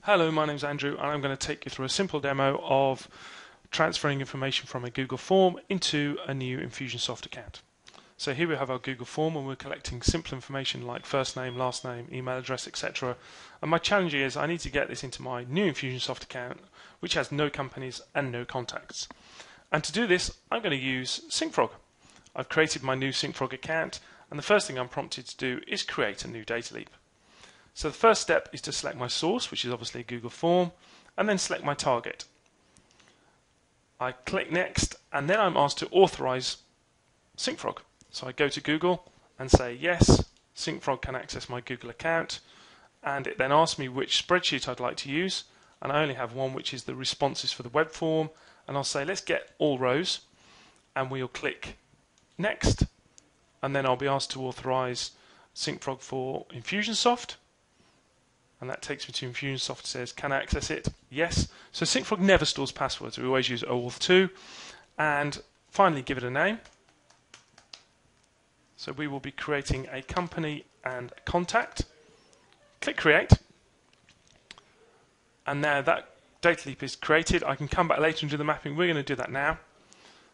Hello, my name's Andrew and I'm going to take you through a simple demo of transferring information from a Google form into a new InfusionSoft account. So here we have our Google form and we're collecting simple information like first name, last name, email address, etc. And my challenge is I need to get this into my new InfusionSoft account, which has no companies and no contacts. And to do this, I'm going to use Syncfrog. I've created my new Syncfrog account and the first thing I'm prompted to do is create a new data leap. So the first step is to select my source, which is obviously a Google form, and then select my target. I click next, and then I'm asked to authorize Syncfrog. So I go to Google and say, yes, Syncfrog can access my Google account, and it then asks me which spreadsheet I'd like to use, and I only have one, which is the responses for the web form, and I'll say, let's get all rows, and we'll click next, and then I'll be asked to authorize Syncfrog for InfusionSoft. And that takes me to InfusionSoft. It says, can I access it? Yes. So Syncfrog never stores passwords. We always use OAuth2. And finally, give it a name. So we will be creating a company and a contact. Click Create. And now that data leap is created. I can come back later and do the mapping. We're going to do that now.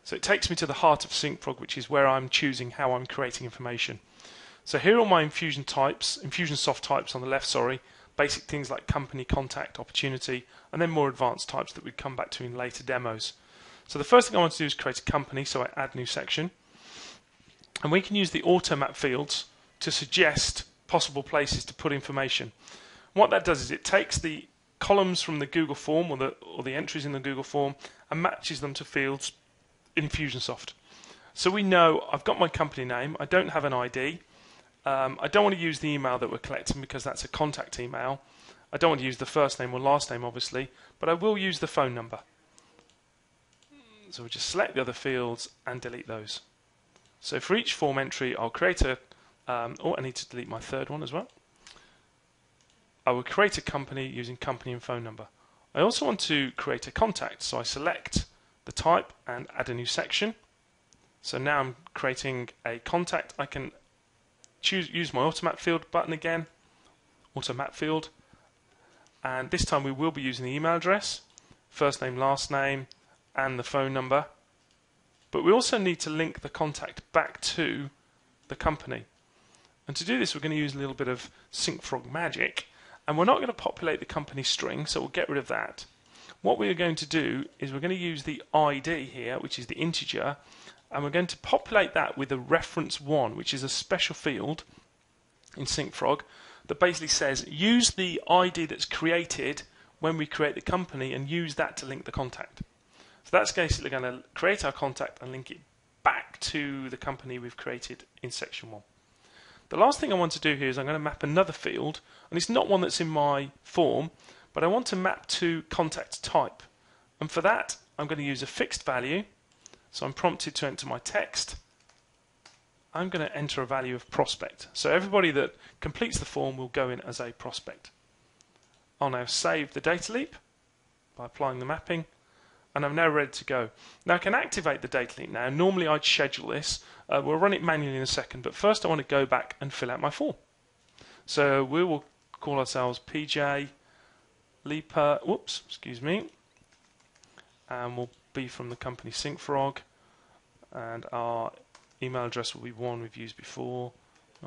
So it takes me to the heart of Syncfrog, which is where I'm choosing how I'm creating information. So here are my InfusionSoft types on the left, basic things like company, contact, opportunity, and then more advanced types that we'd come back to in later demos. So the first thing I want to do is create a company, so I add new section. And we can use the auto map fields to suggest possible places to put information. What that does is it takes the columns from the Google form or the entries in the Google form and matches them to fields in InfusionSoft. So we know I've got my company name, I don't have an ID. I don't want to use the email that we're collecting because that's a contact email. I don't want to use the first name or last name, obviously, but I will use the phone number. So we'll just select the other fields and delete those. So for each form entry, I'll create a... I need to delete my third one as well. I will create a company using company and phone number. I also want to create a contact, so I select the type and add a new section. So now I'm creating a contact. I can use my automap field button again, automap field, and this time we will be using the email address, first name, last name, and the phone number. But we also need to link the contact back to the company. And to do this, we're going to use a little bit of Syncfrog magic, and we're not going to populate the company string, so we'll get rid of that. What we are going to do is we're going to use the ID here, which is the integer, and we're going to populate that with a reference 1, which is a special field in Syncfrog that basically says use the ID that's created when we create the company and use that to link the contact. So that's basically going to create our contact and link it back to the company we've created in section 1. The last thing I want to do here is I'm going to map another field, and it's not one that's in my form, but I want to map to contact type. And for that, I'm going to use a fixed value. So I'm prompted to enter my text. I'm going to enter a value of prospect. So everybody that completes the form will go in as a prospect. I'll now save the data leap by applying the mapping, and I'm now ready to go. Now I can activate the data leap now. Normally I'd schedule this. We'll run it manually in a second, but first I want to go back and fill out my form. So we will call ourselves PJ Leaper, and we'll be from the company Syncfrog, and our email address will be one we've used before,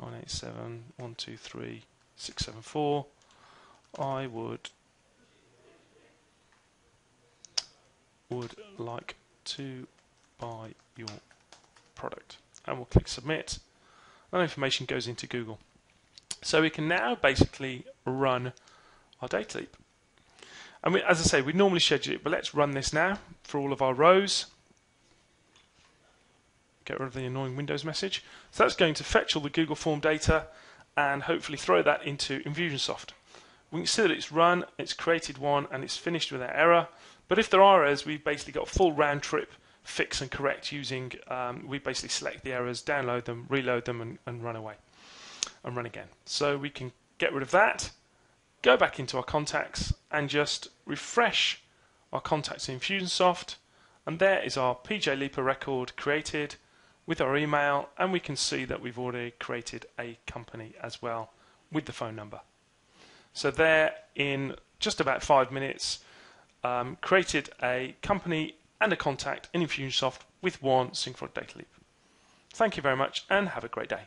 987.123.674. I would like to buy your product, and we'll click submit. That information goes into Google. So we can now basically run our data leap. And as I say, we normally schedule it, but let's run this now for all of our rows. Get rid of the annoying Windows message. So that's going to fetch all the Google form data and hopefully throw that into InfusionSoft. We can see that it's run, it's created one, and it's finished without error. But if there are errors, we've basically got a full round trip fix and correct using, we basically select the errors, download them, reload them, and run away and run again. So we can get rid of that. Go back into our contacts and just refresh our contacts in InfusionSoft, and there is our PJ Leaper record created with our email, and we can see that we've already created a company as well with the phone number. So there in just about 5 minutes, created a company and a contact in InfusionSoft with one Syncfrog data leap. Thank you very much and have a great day.